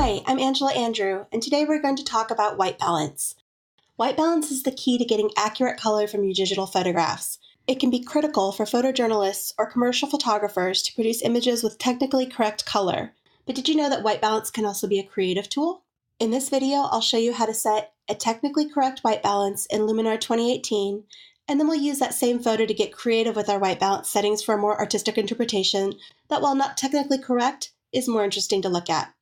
Hi, I'm Andrieux, and today we're going to talk about white balance. White balance is the key to getting accurate color from your digital photographs. It can be critical for photojournalists or commercial photographers to produce images with technically correct color. But did you know that white balance can also be a creative tool? In this video, I'll show you how to set a technically correct white balance in Luminar 2018, and then we'll use that same photo to get creative with our white balance settings for a more artistic interpretation that, while not technically correct, is more interesting to look at.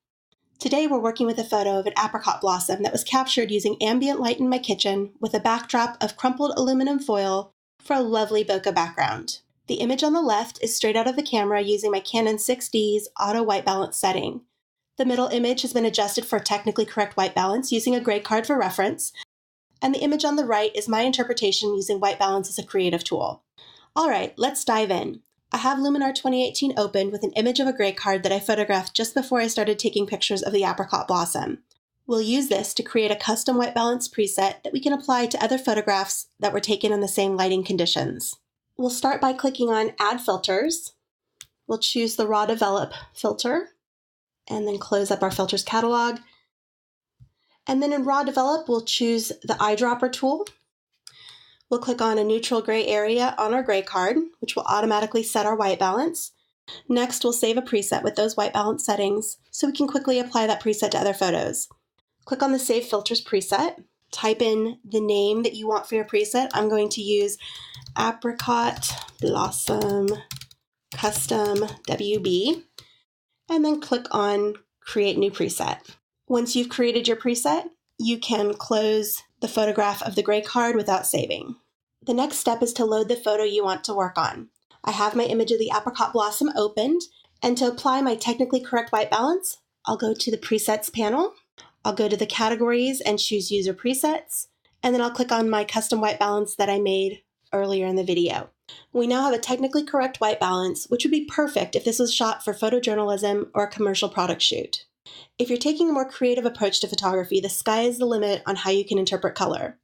Today we're working with a photo of an apricot blossom that was captured using ambient light in my kitchen with a backdrop of crumpled aluminum foil for a lovely bokeh background. The image on the left is straight out of the camera using my Canon 6D's auto white balance setting. The middle image has been adjusted for technically correct white balance using a gray card for reference, and the image on the right is my interpretation using white balance as a creative tool. All right, let's dive in. I have Luminar 2018 open with an image of a gray card that I photographed just before I started taking pictures of the apricot blossom. We'll use this to create a custom white balance preset that we can apply to other photographs that were taken in the same lighting conditions. We'll start by clicking on Add Filters. We'll choose the Raw Develop filter, and then close up our filters catalog. And then in Raw Develop, we'll choose the eyedropper tool. We'll click on a neutral gray area on our gray card, which will automatically set our white balance. Next, we'll save a preset with those white balance settings so we can quickly apply that preset to other photos. Click on the Save Filters preset, type in the name that you want for your preset. I'm going to use Apricot Blossom Custom WB, and then click on Create New Preset. Once you've created your preset, you can close the photograph of the gray card without saving. The next step is to load the photo you want to work on. I have my image of the apricot blossom opened, and to apply my technically correct white balance, I'll go to the Presets panel. I'll go to the categories and choose User Presets, and then I'll click on my custom white balance that I made earlier in the video. We now have a technically correct white balance, which would be perfect if this was shot for photojournalism or a commercial product shoot. If you're taking a more creative approach to photography, the sky is the limit on how you can interpret color.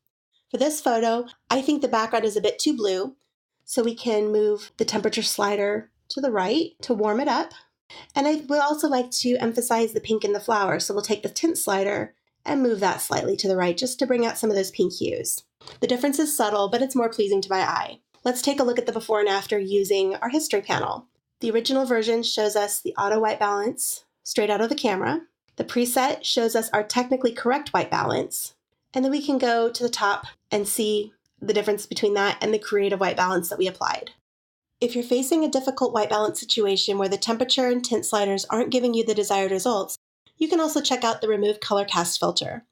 For this photo, I think the background is a bit too blue, so we can move the temperature slider to the right to warm it up. And I would also like to emphasize the pink in the flower, so we'll take the tint slider and move that slightly to the right just to bring out some of those pink hues. The difference is subtle, but it's more pleasing to my eye. Let's take a look at the before and after using our history panel. The original version shows us the auto white balance straight out of the camera. The preset shows us our technically correct white balance, and then we can go to the top and see the difference between that and the creative white balance that we applied. If you're facing a difficult white balance situation where the temperature and tint sliders aren't giving you the desired results, you can also check out the Remove Color Cast filter.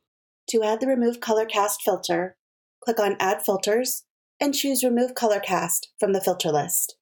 To add the Remove Color Cast filter, click on Add Filters and choose Remove Color Cast from the filter list.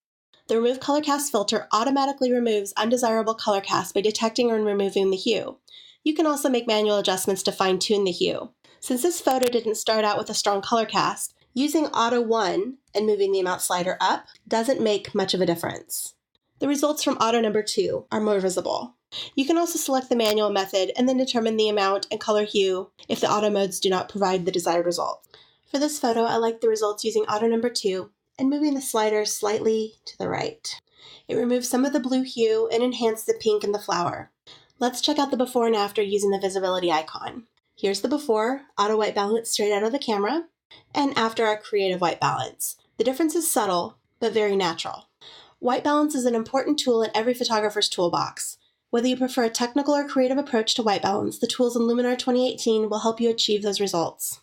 The Remove Color Cast filter automatically removes undesirable color cast by detecting and removing the hue. You can also make manual adjustments to fine-tune the hue. Since this photo didn't start out with a strong color cast, using Auto 1 and moving the amount slider up doesn't make much of a difference. The results from Auto number 2 are more visible. You can also select the manual method and then determine the amount and color hue if the auto modes do not provide the desired result. For this photo, I like the results using Auto number 2 and moving the slider slightly to the right. It removes some of the blue hue and enhances the pink in the flower. Let's check out the before and after using the visibility icon. Here's the before, auto white balance straight out of the camera, and after our creative white balance. The difference is subtle, but very natural. White balance is an important tool in every photographer's toolbox. Whether you prefer a technical or creative approach to white balance, the tools in Luminar 2018 will help you achieve those results.